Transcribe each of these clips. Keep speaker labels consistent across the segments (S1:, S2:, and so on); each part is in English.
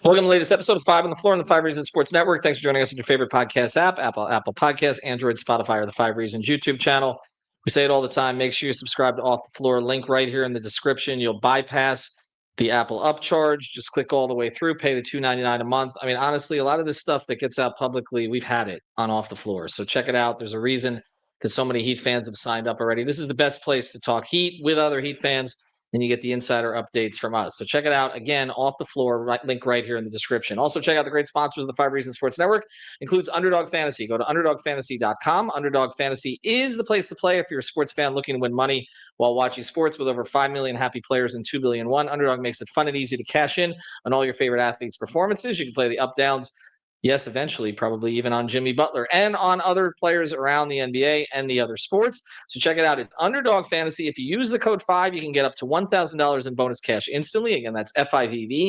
S1: Welcome to the latest episode of Five on the Floor on the Five Reasons Sports Network. Thanks for joining us on your favorite podcast app, Apple Podcasts, Android, Spotify, or the Five Reasons YouTube channel. We say it all the time. Make sure you subscribe to Off the Floor. Link right here in the description. You'll bypass the Apple upcharge. Just click all the way through. Pay the $2.99 a month. I mean, honestly, a lot of this stuff that gets out publicly, we've had it on Off the Floor. So check it out. There's a reason that so many Heat fans have signed up already. This is the best place to talk Heat with other Heat fans. And you get the insider updates from us. So check it out. Again, Off the Floor, link right here in the description. Also, check out the great sponsors of the Five Reasons Sports Network. Includes Underdog Fantasy. Go to UnderdogFantasy.com. Underdog Fantasy is the place to play if you're a sports fan looking to win money while watching sports. With over 5 million happy players and 2 billion won, Underdog makes it fun and easy to cash in on all your favorite athletes' performances. You can play the up downs. Yes, eventually, probably even on Jimmy Butler and on other players around the NBA and the other sports. So check it out. It's Underdog Fantasy. If you use the code 5, you can get up to $1,000 in bonus cash instantly. Again, that's FIVE,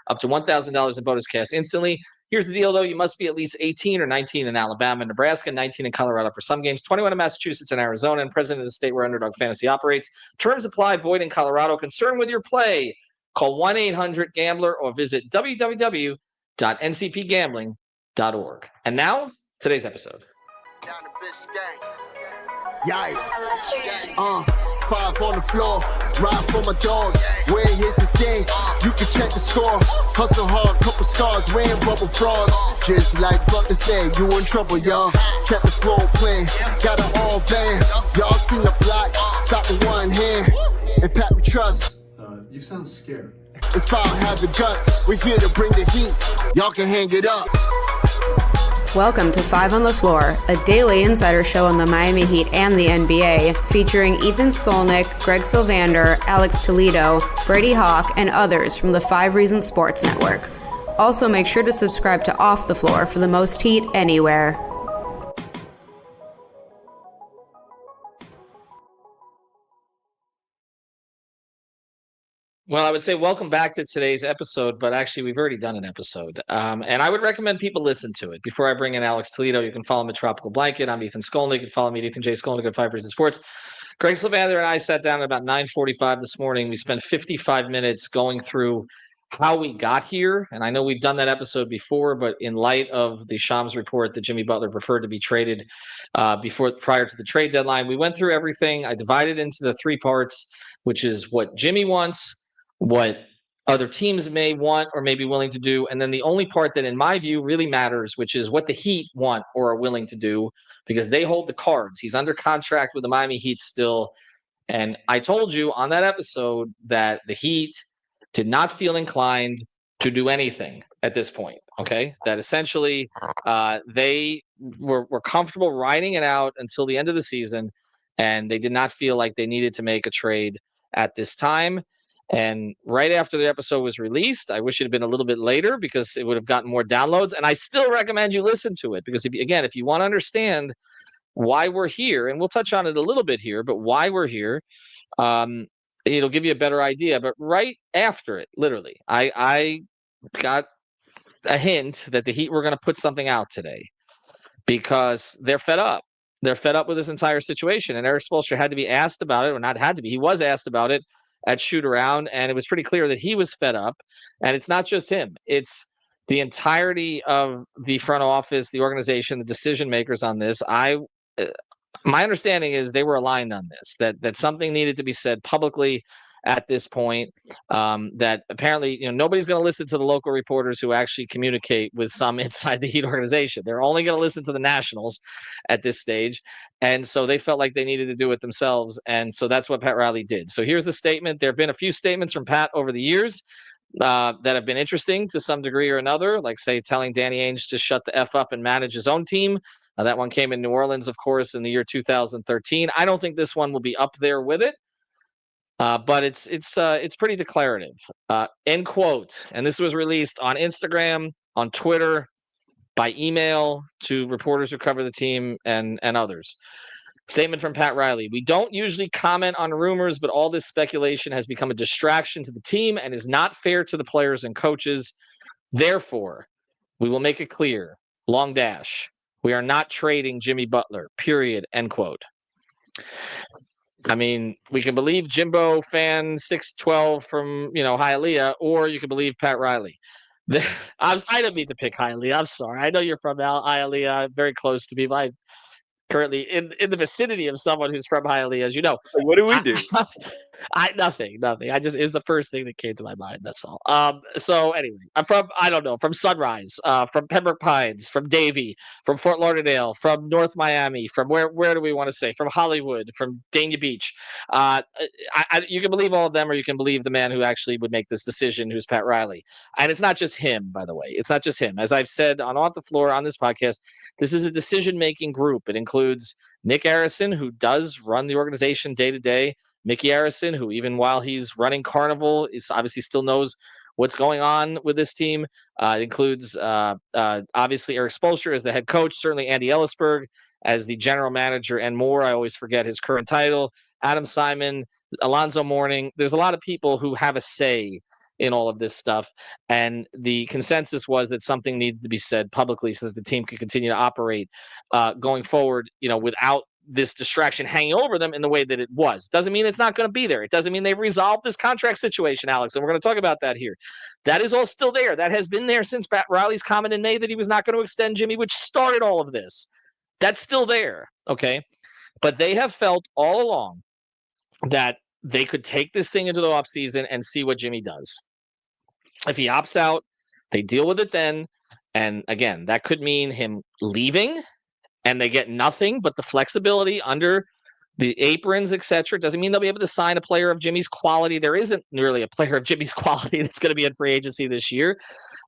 S1: up to $1,000 in bonus cash instantly. Here's the deal, though. You must be at least 18 or 19 in Alabama and Nebraska, 19 in Colorado for some games, 21 in Massachusetts and Arizona, and president of the state where Underdog Fantasy operates. Terms apply, void in Colorado. Concerned with your play, call 1-800-GAMBLER or visit www.ncpgambling.org. And now, today's episode.
S2: Down to Biscayne. Yikes. 5 on the floor, ride for my dogs. Where here's the thing, you can check the score. Hustle hard, couple scars, wearing bubble frogs. Just like Butler said, you in trouble, y'all. Kept the floor playing, got it all banned. Y'all seen the block, stop with one hand. And Pat we trust.
S3: You sound scared.
S2: It's power, have the guts. We're here to bring the heat. Y'all can hang it up.
S4: Welcome to Five on the Floor, a daily insider show on the Miami Heat and the NBA, featuring Ethan Skolnick, Greg Sylvander, Alex Toledo, Brady Hawk, and others from the Five Reasons Sports Network. Also, make sure to subscribe to Off the Floor for the most heat anywhere.
S1: Well, I would say welcome back to today's episode, but actually we've already done an episode. And I would recommend people listen to it. Before I bring in Alex Toledo, you can follow me at Tropical Blanket. I'm Ethan Skolnick. You can follow me at Ethan J. Skolnick at Five Reasons Sports. Greg Sylvander and I sat down at about 9:45 this morning. We spent 55 minutes going through how we got here. And I know we've done that episode before, but in light of the Shams report that Jimmy Butler preferred to be traded prior to the trade deadline, we went through everything. I divided into the three parts, which is what Jimmy wants, what other teams may want or may be willing to do, and then the only part that in my view really matters, which is what the Heat want or are willing to do, because they hold the cards. He's under contract with the Miami Heat still, and I told you on that episode that the Heat did not feel inclined to do anything at this point, okay? That essentially they were comfortable riding it out until the end of the season, and they did not feel like they needed to make a trade at this time. And right after the episode was released, I wish it had been a little bit later because it would have gotten more downloads. And I still recommend you listen to it because, if you want to understand why we're here, and we'll touch on it a little bit here, but why we're here, it'll give you a better idea. But right after it, literally, I got a hint that the Heat were going to put something out today because they're fed up. They're fed up with this entire situation. And Eric Spoelstra had to be asked about it, or not had to be. He was asked about it at shoot around, and it was pretty clear that he was fed up. And it's not just him, it's the entirety of the front office, the organization, the decision makers on this. My understanding is they were aligned on this, that something needed to be said publicly at this point, that apparently nobody's going to listen to the local reporters who actually communicate with some inside the Heat organization. They're only going to listen to the nationals at this stage. And so they felt like they needed to do it themselves. And so that's what Pat Riley did. So here's the statement. There have been a few statements from Pat over the years that have been interesting to some degree or another, like, say, telling Danny Ainge to shut the F up and manage his own team. That one came in New Orleans, of course, in the year 2013. I don't think this one will be up there with it. But it's pretty declarative. End quote. And this was released on Instagram, on Twitter, by email to reporters who cover the team and others. Statement from Pat Riley. We don't usually comment on rumors, but all this speculation has become a distraction to the team and is not fair to the players and coaches. Therefore, we will make it clear, long dash, we are not trading Jimmy Butler, period, end quote. I mean, we can believe Jimbo fan 612 from, Hialeah, or you can believe Pat Riley. I didn't mean to pick Hialeah. I'm sorry. I know you're from Hialeah, very close to me. I'm currently in the vicinity of someone who's from Hialeah, as you know.
S3: What do we do?
S1: Nothing. I just is the first thing that came to my mind. That's all. So anyway, I'm from I don't know, from Sunrise, from Pembroke Pines, from Davie, from Fort Lauderdale, from North Miami, from where do we want to say? From Hollywood, from Dania Beach. You can believe all of them, or you can believe the man who actually would make this decision, who's Pat Riley. And it's not just him, by the way. It's not just him. As I've said on Off the Floor on this podcast, this is a decision-making group. It includes Nick Arison, who does run the organization day to day. Mickey Arison, who even while he's running Carnival, is obviously still knows what's going on with this team. It includes obviously Eric Spoelstra as the head coach, certainly Andy Ellisberg as the general manager, and more. I always forget his current title. Adam Simon, Alonzo Mourning. There's a lot of people who have a say in all of this stuff. And the consensus was that something needed to be said publicly so that the team could continue to operate going forward, without this distraction hanging over them in the way that it was. Doesn't mean it's not going to be there. It doesn't mean they've resolved this contract situation, Alex. And we're going to talk about that here. That is all still there. That has been there since Pat Riley's comment in May that he was not going to extend Jimmy, which started all of this. That's still there. Okay. But they have felt all along that they could take this thing into the offseason and see what Jimmy does. If he opts out, they deal with it then. And again, that could mean him leaving and they get nothing but the flexibility under the aprons, etc. Doesn't mean they'll be able to sign a player of Jimmy's quality. There isn't really a player of Jimmy's quality that's going to be in free agency this year.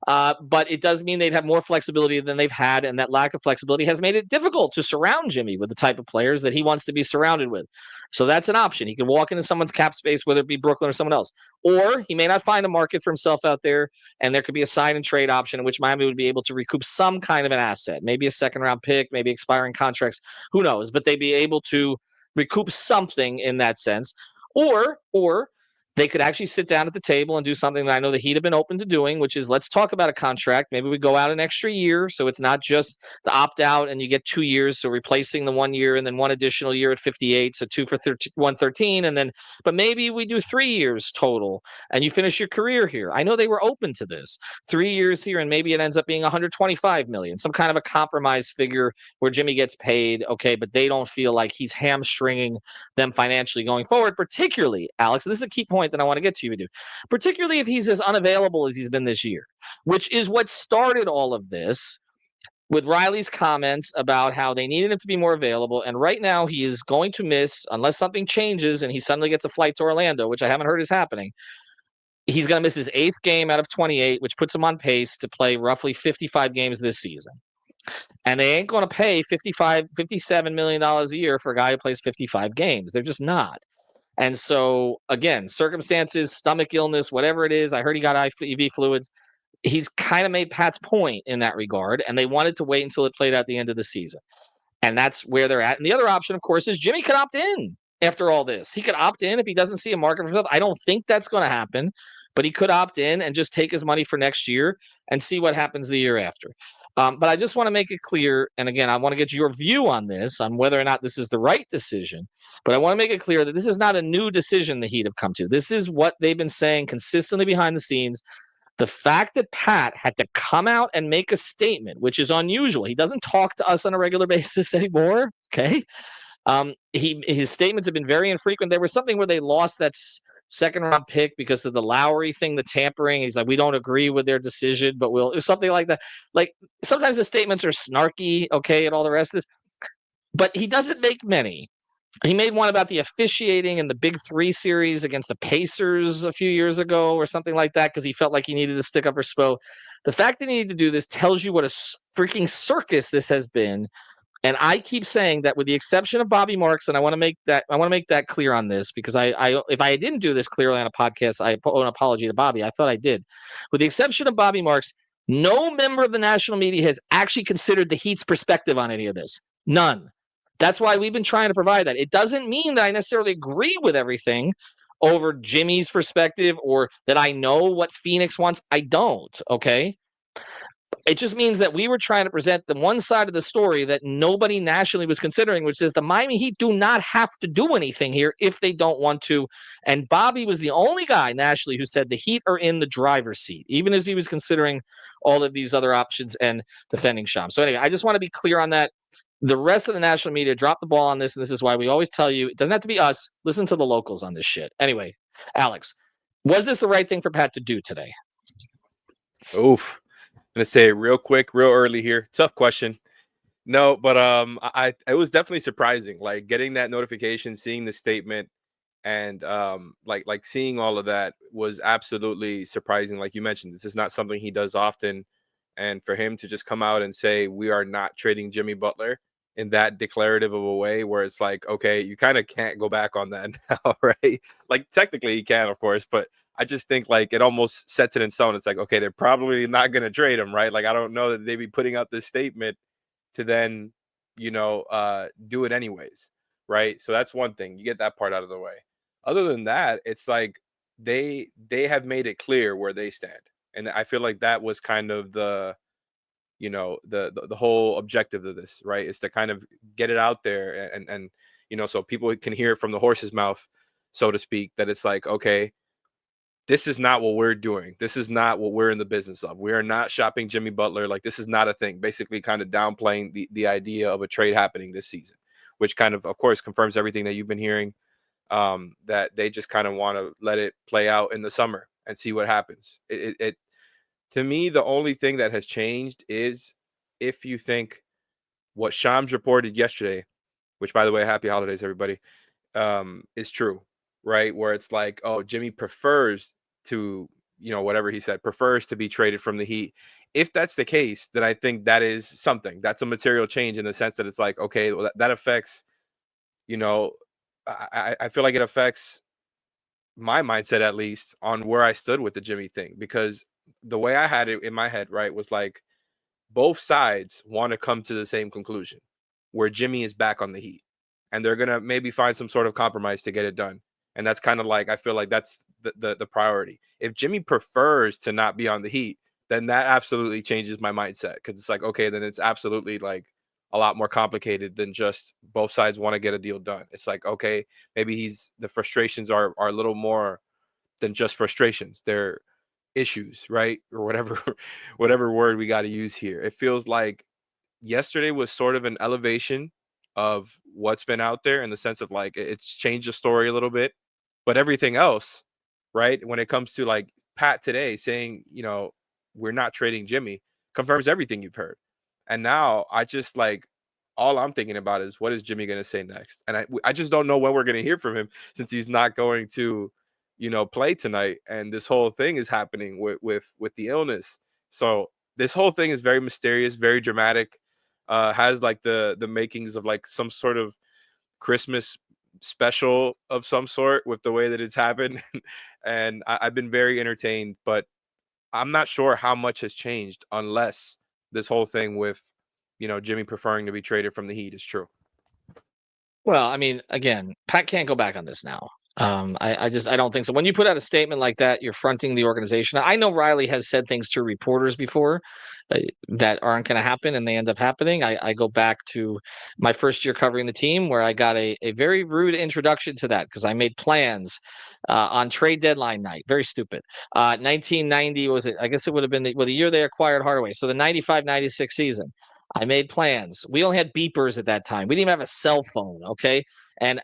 S1: But it does mean they'd have more flexibility than they've had, and that lack of flexibility has made it difficult to surround Jimmy with the type of players that he wants to be surrounded with. So that's an option. He can walk into someone's cap space, whether it be Brooklyn or someone else. Or he may not find a market for himself out there, and there could be a sign and trade option in which Miami would be able to recoup some kind of an asset, maybe a second-round pick, maybe expiring contracts, who knows, but they'd be able to recoup something in that sense. Or they could actually sit down at the table and do something that I know the Heat have been open to doing, which is let's talk about a contract. Maybe we go out an extra year, so it's not just the opt-out and you get 2 years, so replacing the 1 year and then one additional year at 58, so 2 for 113, and then but maybe we do 3 years total and you finish your career here. I know they were open to this. 3 years here and maybe it ends up being 125 million, some kind of a compromise figure where Jimmy gets paid, okay, but they don't feel like he's hamstringing them financially going forward, particularly, Alex, this is a key point that I want to get to you with you, particularly if he's as unavailable as he's been this year, which is what started all of this with Riley's comments about how they needed him to be more available. And right now he is going to miss, unless something changes and he suddenly gets a flight to Orlando, which I haven't heard is happening. He's going to miss his 8th game out of 28, which puts him on pace to play roughly 55 games this season. And they ain't going to pay $57 million a year for a guy who plays 55 games. They're just not. And so, again, circumstances, stomach illness, whatever it is, I heard he got IV fluids. He's kind of made Pat's point in that regard, and they wanted to wait until it played out at the end of the season. And that's where they're at. And the other option, of course, is Jimmy could opt in after all this. He could opt in if he doesn't see a market for himself. I don't think that's going to happen, but he could opt in and just take his money for next year and see what happens the year after. But I just want to make it clear, and again, I want to get your view on this, on whether or not this is the right decision. But I want to make it clear that this is not a new decision the Heat have come to. This is what they've been saying consistently behind the scenes. The fact that Pat had to come out and make a statement, which is unusual. He doesn't talk to us on a regular basis anymore, okay? His statements have been very infrequent. There was something where they lost that second-round pick because of the Lowry thing, the tampering. He's like, we don't agree with their decision, but we'll – something like that. Like, sometimes the statements are snarky, okay, and all the rest of this. But he doesn't make many. He made one about the officiating in the Big 3 series against the Pacers a few years ago or something like that because he felt like he needed to stick up for Spo. The fact that he needed to do this tells you what a freaking circus this has been. And I keep saying that with the exception of Bobby Marks, and I want to make that clear on this because I if I didn't do this clearly on a podcast, I owe an apology to Bobby. I thought I did. With the exception of Bobby Marks, no member of the national media has actually considered the Heat's perspective on any of this. None. That's why we've been trying to provide that. It doesn't mean that I necessarily agree with everything over Jimmy's perspective or that I know what Phoenix wants. I don't, okay? It just means that we were trying to present the one side of the story that nobody nationally was considering, which is the Miami Heat do not have to do anything here if they don't want to. And Bobby was the only guy nationally who said the Heat are in the driver's seat, even as he was considering all of these other options and defending Shams. So anyway, I just want to be clear on that. The rest of the national media dropped the ball on this, and this is why we always tell you it doesn't have to be us. Listen to the locals on this shit. Anyway, Alex, was this the right thing for Pat to do today?
S3: Oof. I'm gonna say it real quick, real early here. Tough question. No, but I it was definitely surprising. Like getting that notification, seeing the statement, and like seeing all of that was absolutely surprising. Like you mentioned, this is not something he does often, and for him to just come out and say we are not trading Jimmy Butler in that declarative of a way, where it's like, okay, you kind of can't go back on that now, right? Like technically he can, of course, but I just think like it almost sets it in stone. It's like, okay, they're probably not going to trade him, right? Like I don't know that they'd be putting out this statement to then, do it anyways, right? So that's one thing. You get that part out of the way. Other than that, it's like they have made it clear where they stand, and I feel like that was kind of the whole objective of this, right? Is to kind of get it out there and so people can hear it from the horse's mouth, so to speak, that it's like, okay, this is not what we're doing. This is not what we're in the business of. We are not shopping Jimmy Butler. Like this is not a thing. Basically kind of downplaying the idea of a trade happening this season, which kind of course confirms everything that you've been hearing, that they just kind of want to let it play out in the summer and see what happens. It to me, the only thing that has changed is if you think what Shams reported yesterday, which by the way, happy holidays, everybody, is true, right? Where it's like, oh, Jimmy prefers to, whatever he said, prefers to be traded from the Heat. If that's the case, then I think that is something. That's a material change in the sense that it's like, okay, well, that affects, I feel like it affects my mindset, at least, on where I stood with the Jimmy thing, because the way I had it in my head, right, was like both sides want to come to the same conclusion where Jimmy is back on the Heat and they're going to maybe find some sort of compromise to get it done. And that's kind of like, I feel like that's the priority. If Jimmy prefers to not be on the Heat, then that absolutely changes my mindset. Cause it's like, okay, then it's absolutely like a lot more complicated than just both sides want to get a deal done. It's like, okay, maybe the frustrations are a little more than just frustrations. They're issues, right? Or whatever, whatever word we got to use here. It feels like yesterday was sort of an elevation of what's been out there in the sense of like it's changed the story a little bit, but everything else, right? When it comes to like Pat today saying, we're not trading Jimmy, confirms everything you've heard. And now I just like, all I'm thinking about is what is Jimmy going to say next? And I just don't know when we're going to hear from him since he's not going to, play tonight. And this whole thing is happening with the illness. So this whole thing is very mysterious, very dramatic, has like the makings of like some sort of Christmas special of some sort with the way that it's happened. And I've been very entertained, but I'm not sure how much has changed unless this whole thing with, Jimmy preferring to be traded from the Heat is true.
S1: Well, I mean, again, Pat can't go back on this now. I don't think so. When you put out a statement like that, you're fronting the organization. I know Riley has said things to reporters before that aren't going to happen, and they end up happening. I go back to my first year covering the team where I got a very rude introduction to that because I made plans on trade deadline night. Very stupid. 1990 was it? I guess it would have been the year they acquired Hardaway. So the 95-96 season. I made plans. We only had beepers at that time. We didn't even have a cell phone, okay? And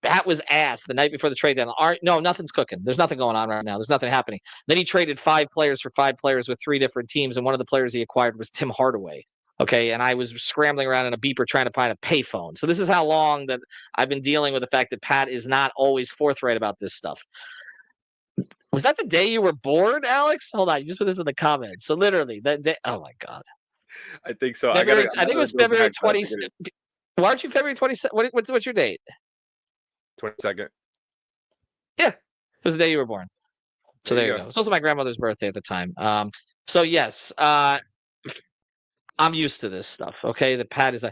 S1: that was asked the night before the trade deadline. All right, no, nothing's cooking. There's nothing going on right now. There's nothing happening. Then he traded 5 players for 5 players with 3 different teams, and one of the players he acquired was Tim Hardaway. Okay, and I was scrambling around in a beeper trying to find a payphone. So this is how long that I've been dealing with the fact that Pat is not always forthright about this stuff. Was that the day you were born, Alex? Hold on, you just put this in the comments. So literally, that day. Oh my God.
S3: I think so.
S1: I think it was February 20th. Why aren't you February 22nd? What's your date?
S3: 22nd.
S1: Yeah, it was the day you were born. So there you go. It's also my grandmother's birthday at the time. So yes, I'm used to this stuff. Okay, the Pat is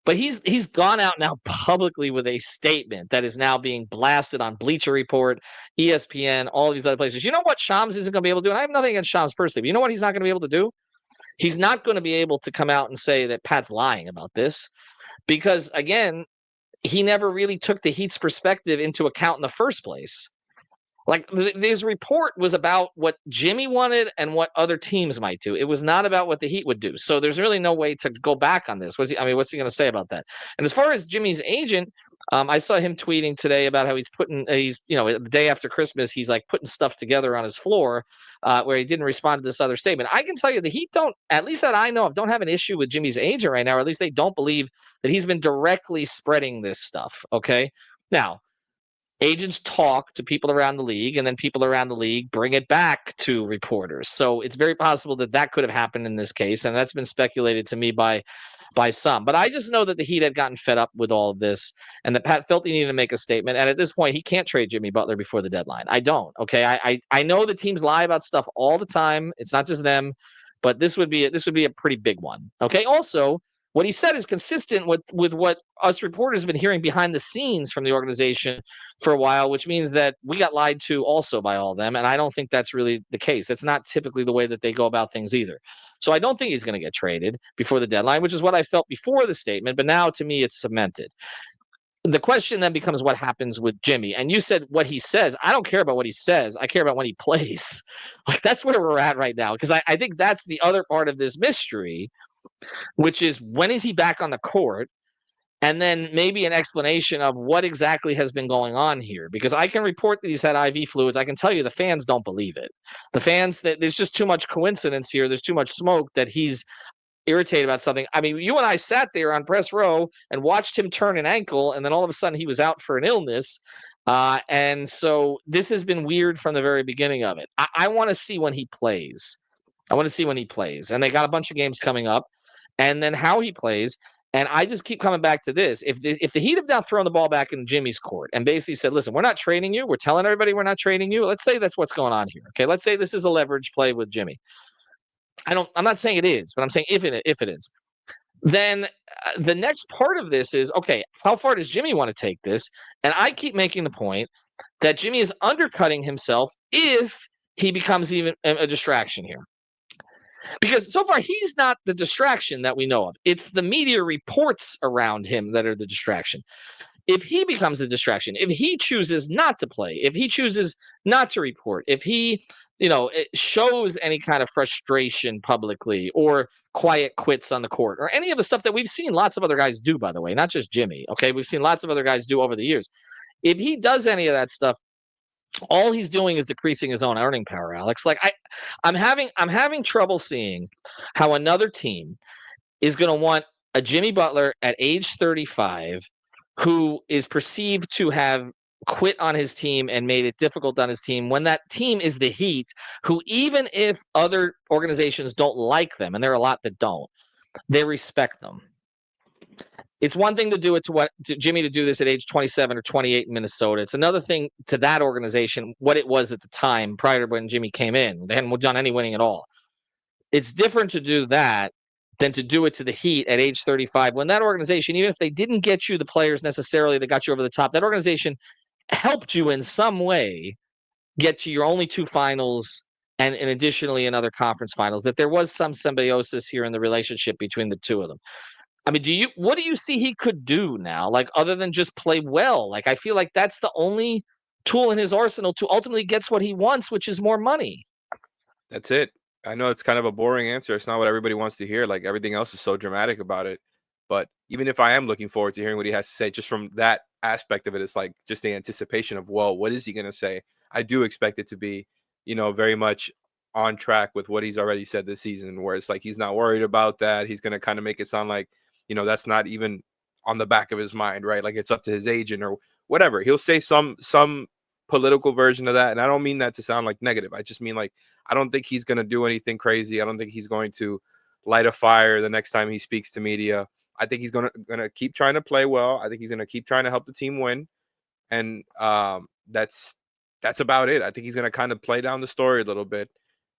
S1: but he's gone out now publicly with a statement that is now being blasted on Bleacher Report, ESPN, all these other places. You know what Shams isn't going to be able to do? And I have nothing against Shams personally, but you know what he's not going to be able to do? He's not going to be able to come out and say that Pat's lying about this because, again, he never really took the Heat's perspective into account in the first place. Like this report was about what Jimmy wanted and what other teams might do. It was not about what the Heat would do. So there's really no way to go back on this. What's he going to say about that? And as far as Jimmy's agent, I saw him tweeting today about how he's the day after Christmas, he's like putting stuff together on his floor where he didn't respond to this other statement. I can tell you the Heat don't, at least that I know of, don't have an issue with Jimmy's agent right now, or at least they don't believe that he's been directly spreading this stuff. Okay. Now, agents talk to people around the league, and then people around the league bring it back to reporters. So it's very possible that could have happened in this case, and that's been speculated to me by some. But I just know that the Heat had gotten fed up with all of this, and that Pat felt he needed to make a statement. And at this point, he can't trade Jimmy Butler before the deadline. I don't. Okay, I know the teams lie about stuff all the time. It's not just them, but this would be a pretty big one. Okay. Also, what he said is consistent with what us reporters have been hearing behind the scenes from the organization for a while, which means that we got lied to also by all of them. And I don't think that's really the case. That's not typically the way that they go about things either. So I don't think he's going to get traded before the deadline, which is what I felt before the statement. But now to me, it's cemented. The question then becomes what happens with Jimmy. And you said what he says. I don't care about what he says. I care about when he plays. Like that's where we're at right now. Because I think that's the other part of this mystery, which is when is he back on the court? And then maybe an explanation of what exactly has been going on here. Because I can report that he's had IV fluids. I can tell you the fans don't believe it. The fans, that there's just too much coincidence here. There's too much smoke that he's irritated about something. I mean, you and I sat there on press row and watched him turn an ankle, and then all of a sudden he was out for an illness. And so this has been weird from the very beginning of it. I want to see when he plays. And they got a bunch of games coming up, and then how he plays. And I just keep coming back to this. If the Heat have now thrown the ball back in Jimmy's court and basically said, listen, we're not trading you. We're telling everybody we're not trading you. Let's say that's what's going on here. Okay. Let's say this is a leverage play with Jimmy. I'm not saying it is, but I'm saying if it is, then the next part of this is, okay, how far does Jimmy want to take this? And I keep making the point that Jimmy is undercutting himself if he becomes even a distraction here. Because so far, he's not the distraction that we know of. It's the media reports around him that are the distraction. If he becomes the distraction, if he chooses not to play, if he chooses not to report, if he, shows any kind of frustration publicly or quiet quits on the court or any of the stuff that we've seen lots of other guys do, by the way, not just Jimmy. Okay. We've seen lots of other guys do over the years. If he does any of that stuff, all he's doing is decreasing his own earning power, Alex. Like I'm having trouble seeing how another team is going to want a Jimmy Butler at age 35 who is perceived to have quit on his team and made it difficult on his team when that team is the Heat, who even if other organizations don't like them, and there are a lot that don't, they respect them. It's one thing to do it to Jimmy to do this at age 27 or 28 in Minnesota. It's another thing to that organization, what it was at the time prior to when Jimmy came in. They hadn't done any winning at all. It's different to do that than to do it to the Heat at age 35 when that organization, even if they didn't get you the players necessarily that got you over the top, that organization helped you in some way get to your only two finals and additionally another conference finals, that there was some symbiosis here in the relationship between the two of them. I mean, what do you see he could do now? Like, other than just play well? Like, I feel like that's the only tool in his arsenal to ultimately gets what he wants, which is more money.
S3: That's it. I know it's kind of a boring answer. It's not what everybody wants to hear. Like, everything else is so dramatic about it. But even if I am looking forward to hearing what he has to say, just from that aspect of it, it's like just the anticipation of, well, what is he going to say? I do expect it to be, very much on track with what he's already said this season, where it's like he's not worried about that. He's going to kind of make it sound like, that's not even on the back of his mind, right? Like it's up to his agent or whatever. He'll say some political version of that. And I don't mean that to sound like negative. I just mean like, I don't think he's going to do anything crazy. I don't think he's going to light a fire the next time he speaks to media. I think he's going to keep trying to play well. I think he's going to keep trying to help the team win. And that's about it. I think he's going to kind of play down the story a little bit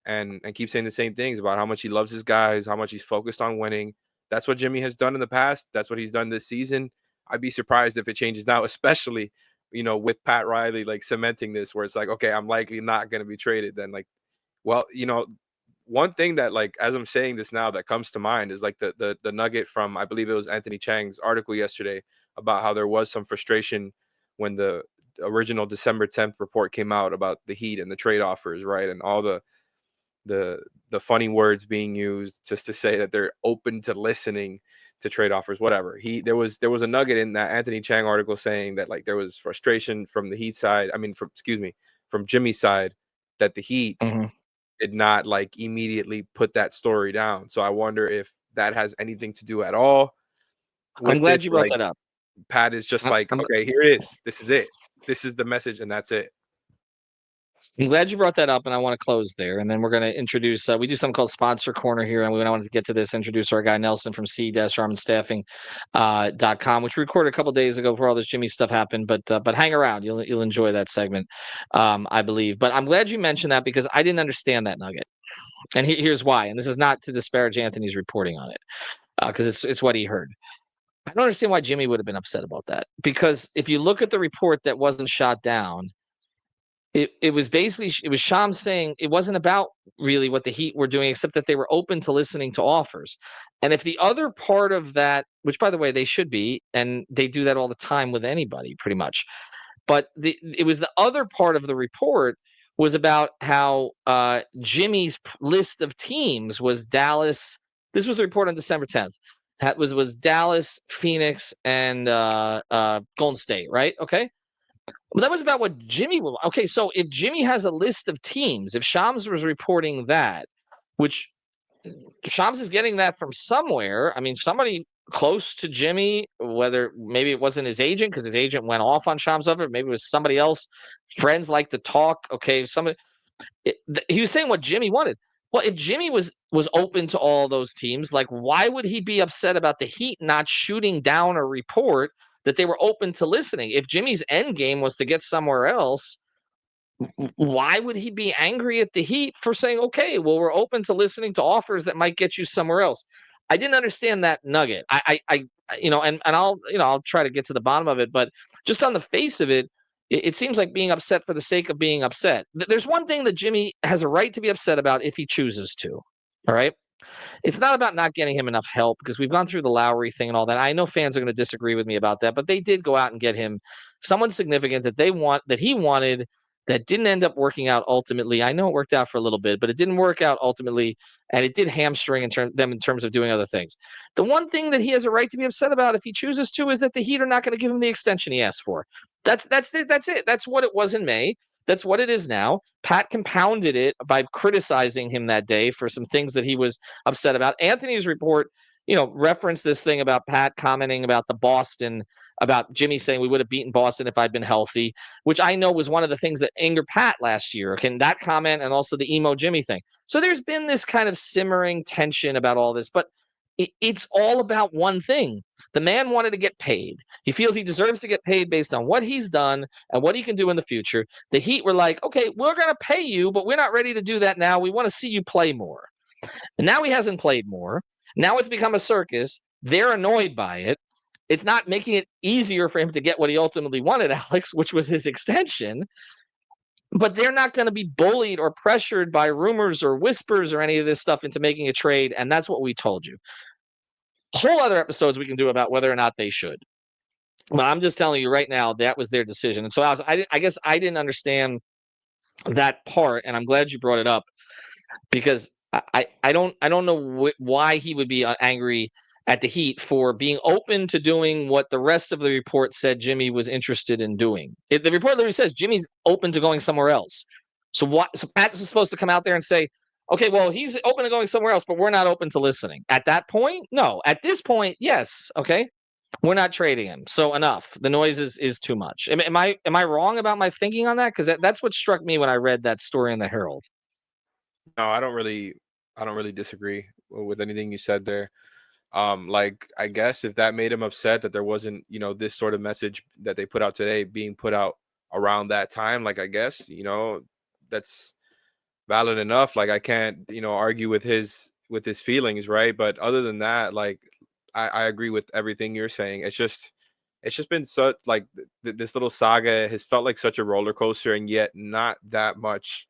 S3: and keep saying the same things about how much he loves his guys, how much he's focused on winning. That's what Jimmy has done in the past. That's what he's done this season. I'd be surprised if it changes now, especially, with Pat Riley, like cementing this where it's like, okay, I'm likely not going to be traded. Then like, well, one thing that, like, as I'm saying this now, that comes to mind is like the nugget from, I believe it was Anthony Chang's article yesterday, about how there was some frustration when the original December 10th report came out about the Heat and the trade offers, right? And all the the funny words being used just to say that they're open to listening to trade offers, whatever. There was a nugget in that Anthony Chang article saying that, like, there was frustration from the Heat side. I mean, from excuse me, from Jimmy's side, that the Heat
S1: Mhm.
S3: did not, like, immediately put that story down. So I wonder if that has anything to do at all
S1: I'm
S3: with it.
S1: glad you brought
S3: Like,
S1: that up.
S3: Pat is just like,
S1: I'm
S3: okay, here it is. This is it. This is the message, and that's it.
S1: I'm glad you brought that up, and I want to close there, and then we're going to introduce. We do something called Sponsor Corner here, and we wanted to get to this. Introduce our guy Nelson from c-armandstaffing.com, which we recorded a couple days ago before all this Jimmy stuff happened. But hang around, you'll enjoy that segment, I believe. But I'm glad you mentioned that because I didn't understand that nugget, and here's why. And this is not to disparage Anthony's reporting on it, because it's what he heard. I don't understand why Jimmy would have been upset about that, because if you look at the report that wasn't shot down, it was basically, it was Shams saying it wasn't about really what the Heat were doing, except that they were open to listening to offers. And if the other part of that, which by the way they should be, and they do that all the time with anybody pretty much, but it was the other part of the report was about how Jimmy's list of teams was Dallas. This was the report on December 10th. That was Dallas, Phoenix, and Golden State, right? Okay. Well, that was about what Jimmy will. Okay, so if Jimmy has a list of teams, if Shams was reporting that, which Shams is getting that from somewhere. I mean, somebody close to Jimmy, whether maybe it wasn't his agent because his agent went off on Shams of it, maybe it was somebody else. Friends like to talk. Okay, somebody. He was saying what Jimmy wanted. Well, if Jimmy was open to all those teams, like why would he be upset about the Heat not shooting down a report that they were open to listening? If Jimmy's end game was to get somewhere else, why would he be angry at the Heat for saying, okay, well, we're open to listening to offers that might get you somewhere else? I didn't understand that nugget. And I'll try to get to the bottom of it, but just on the face of it, it seems like being upset for the sake of being upset. There's one thing that Jimmy has a right to be upset about if he chooses to. All right. It's not about not getting him enough help, because we've gone through the Lowry thing and all that. I know fans are going to disagree with me about that, but they did go out and get him someone significant that he wanted, that didn't end up working out ultimately. I know it worked out for a little bit, but it didn't work out ultimately, and it did hamstring them in terms of doing other things. The one thing that he has a right to be upset about if he chooses to is that the Heat are not going to give him the extension he asked for. That's it. That's what it was in May. That's what it is now. Pat compounded it by criticizing him that day for some things that he was upset about. Anthony's report, referenced this thing about Pat commenting about the Boston, about Jimmy saying we would have beaten Boston if I'd been healthy, which I know was one of the things that angered Pat last year. Okay, that comment and also the emo Jimmy thing. So there's been this kind of simmering tension about all this, but it's all about one thing. The man wanted to get paid. He feels he deserves to get paid based on what he's done and what he can do in the future. The Heat were like, okay, we're going to pay you, but we're not ready to do that now. We want to see you play more. And now he hasn't played more. Now it's become a circus. They're annoyed by it. It's not making it easier for him to get what he ultimately wanted, Alex, which was his extension. But they're not going to be bullied or pressured by rumors or whispers or any of this stuff into making a trade. And that's what we told you. Whole other episodes we can do about whether or not they should. But I'm just telling you right now, that was their decision. And so I guess I didn't understand that part. And I'm glad you brought it up, because I don't know why he would be angry at the Heat for being open to doing what the rest of the report said Jimmy was interested in doing. The report literally says Jimmy's open to going somewhere else. So Pat was supposed to come out there and say, okay, well, he's open to going somewhere else, but we're not open to listening. At that point, no. At this point, yes. Okay, we're not trading him. So enough. The noise is too much. Am I wrong about my thinking on that? Because that's what struck me when I read that story in the Herald.
S3: No, I don't really disagree with anything you said there. Like, I guess if that made him upset that there wasn't, this sort of message that they put out today being put out around that time, like, I guess, that's valid enough. Like, I can't, argue with his feelings, right? But other than that, like, I agree with everything you're saying. It's just been such, like, this little saga has felt like such a roller coaster, and yet not that much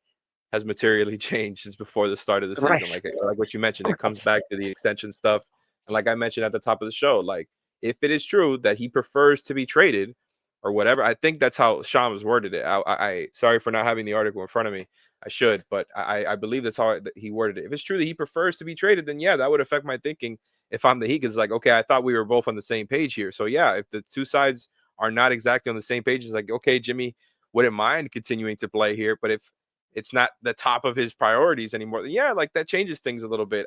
S3: has materially changed since before the start of the season.
S1: Right.
S3: Like what you mentioned, it comes back to the extension stuff. And like I mentioned at the top of the show, like if it is true that he prefers to be traded or whatever, I think that's how Shams worded it. I sorry for not having the article in front of me. I should, but I believe that's how he worded it. If it's true that he prefers to be traded, then yeah, that would affect my thinking. If I'm the Heat, it's like, okay, I thought we were both on the same page here. So yeah, if the two sides are not exactly on the same page, it's like, okay, Jimmy wouldn't mind continuing to play here, but if it's not the top of his priorities anymore, then yeah, like that changes things a little bit.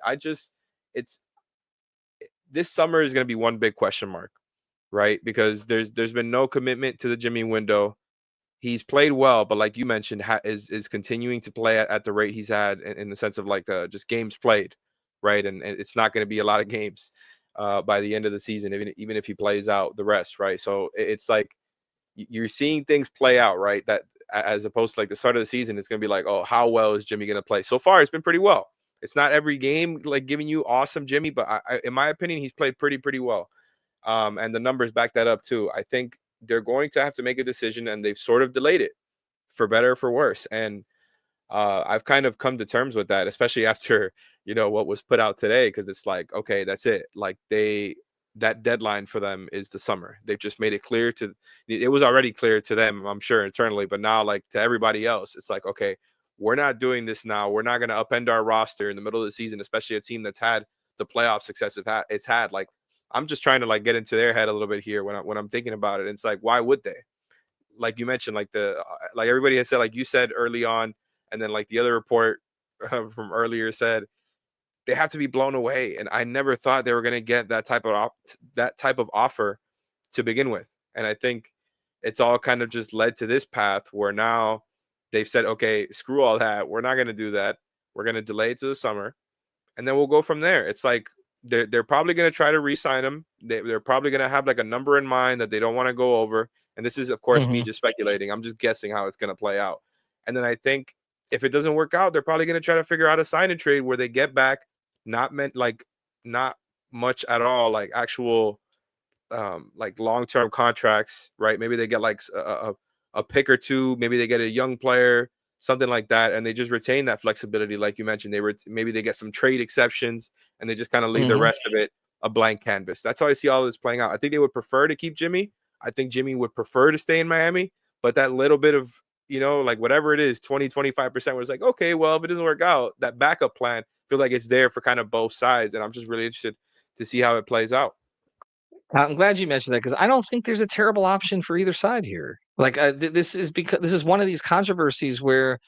S3: It's this summer is going to be one big question mark, right? Because there's been no commitment to the Jimmy window. He's played well, but like you mentioned, is continuing to play at the rate he's had in the sense of like just games played, right? And it's not going to be a lot of games by the end of the season, even if he plays out the rest, right? So it's like you're seeing things play out, right? That as opposed to like the start of the season, it's going to be like, oh, how well is Jimmy going to play? So far, it's been pretty well. It's not every game like giving you awesome Jimmy, but in my opinion, he's played pretty well. And the numbers back that up too. I think they're going to have to make a decision, and they've sort of delayed it for better or for worse. And I've kind of come to terms with that, especially after, what was put out today, because it's like, okay, that's it. Like that deadline for them is the summer. They've just made it clear it was already clear to them, I'm sure internally, but now like to everybody else, it's like, okay, we're not doing this now. We're not going to upend our roster in the middle of the season, especially a team that's had the playoff success it's had. Like, I'm just trying to like get into their head a little bit here when I'm thinking about it. And it's like, why would they? Like you mentioned, like like everybody has said, like you said early on, and then like the other report from earlier said, they have to be blown away. And I never thought they were going to get that type of offer to begin with. And I think it's all kind of just led to this path where now they've said, okay, screw all that. We're not going to do that. We're going to delay it to the summer, and then we'll go from there. It's like they're probably going to try to re-sign him. They're probably going to have like a number in mind that they don't want to go over. And this is, of course, me just speculating. I'm just guessing how it's going to play out. And then I think if it doesn't work out, they're probably going to try to figure out a sign and trade where they get back not much at all, like actual like long-term contracts, right? Maybe they get like a pick or two. Maybe they get a young player, something like that, and they just retain that flexibility, like you mentioned. Maybe they get some trade exceptions, and they just kind of leave the rest of it a blank canvas. That's how I see all this playing out. I think they would prefer to keep Jimmy. I think Jimmy would prefer to stay in Miami, but that little bit of, like whatever it is, 20-25% was like, okay, well, if it doesn't work out, that backup plan, I feel like it's there for kind of both sides, and I'm just really interested to see how it plays out.
S1: I'm glad you mentioned that, because I don't think there's a terrible option for either side here. Like this is one of these controversies where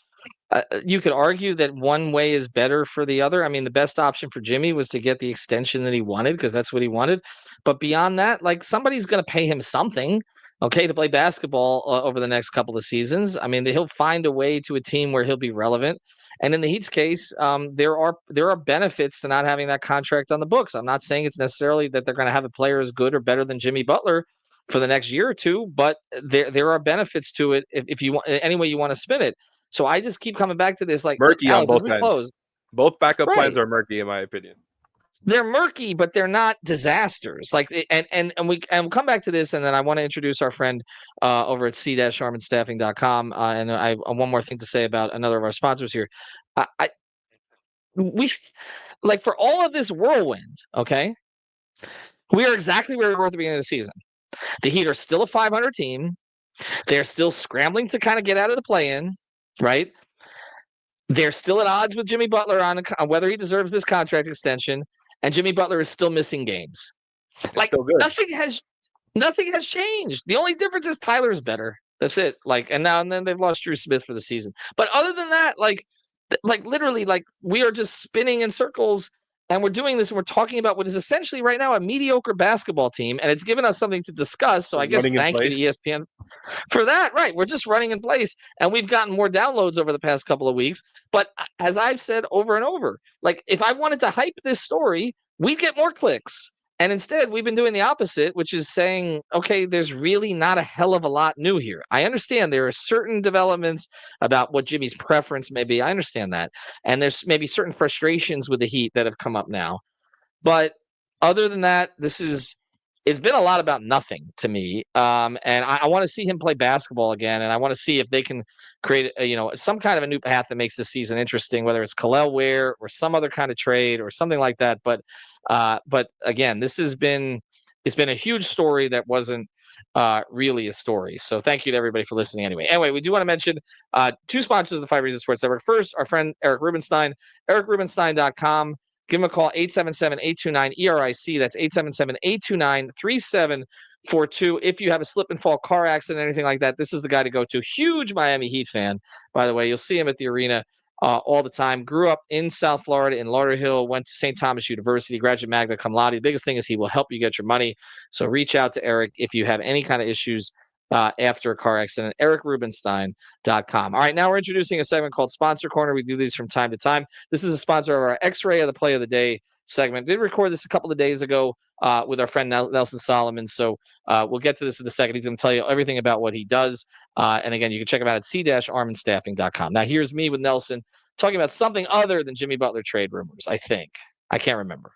S1: you could argue that one way is better for the other. I mean, the best option for Jimmy was to get the extension that he wanted, because that's what he wanted. But beyond that, like, somebody's going to pay him something, okay, to play basketball over the next couple of seasons. I mean, he'll find a way to a team where he'll be relevant. And in the Heat's case, there are benefits to not having that contract on the books. I'm not saying it's necessarily that they're going to have a player as good or better than Jimmy Butler for the next year or two, but there are benefits to it if you want, any way you want to spin it. So I just keep coming back to this, like,
S3: Murky on
S1: Alex, as
S3: both
S1: we
S3: ends.
S1: close,
S3: Both backup plans
S1: right?
S3: are murky, in my opinion.
S1: They're murky, but they're not disasters. Like, and we'll come back to this, and then I want to introduce our friend over at c-armandstaffing.com. And I have one more thing to say about another of our sponsors here. We like, for all of this whirlwind, okay, we are exactly where we were at the beginning of the season. The Heat are still a 500 team. They're still scrambling to kind of get out of the play-in, right? They're still at odds with Jimmy Butler on whether he deserves this contract extension, and Jimmy Butler is still missing games.
S3: It's
S1: Like,
S3: still good.
S1: nothing has changed. The only difference is Tyler's better. That's it. Like, and then they've lost Drew Smith for the season. But other than that, like literally, like, we are just spinning in circles, and we're doing this, and we're talking about what is essentially right now a mediocre basketball team, and it's given us something to discuss. So I guess
S3: Running in
S1: thank you
S3: place.
S1: to ESPN for that. Right, we're just running in place, and we've gotten more downloads over the past couple of weeks. But as I've said over and over, like, if I wanted to hype this story, we'd get more clicks. And instead, we've been doing the opposite, which is saying, okay, there's really not a hell of a lot new here. I understand there are certain developments about what Jimmy's preference may be. I understand that. And there's maybe certain frustrations with the Heat that have come up now. But other than that, this is it's been a lot about nothing to me. And I want to see him play basketball again, and I want to see if they can create, some kind of a new path that makes this season interesting, whether it's Khalil Ware or some other kind of trade or something like that. But again, it's been a huge story that wasn't really a story. So thank you to everybody for listening. Anyway, we do want to mention two sponsors of the 5 Reasons Sports Network. First, our friend Eric Rubenstein, ericrubenstein.com. Give him a call, 877-829-ERIC. That's 877-829-3742. If you have a slip and fall car accident, anything like that, this is the guy to go to. Huge Miami Heat fan, by the way. You'll see him at the arena all the time. Grew up in South Florida, in Lauderhill, went to St. Thomas University, graduate magna cum laude. The biggest thing is he will help you get your money. So reach out to Eric if you have any kind of issues after a car accident. ericrubenstein.com. All right, now we're introducing a segment called Sponsor Corner. We do these from time to time. This is a sponsor of our X-Ray of the Play of the Day segment. Did record this a couple of days ago with our friend Nelson Solomon. So we'll get to this in a second. He's going to tell you everything about what he does. And again, you can check him out at c-armandstaffing.com. Now here's me with Nelson talking about something other than Jimmy Butler trade rumors, I think. I can't remember.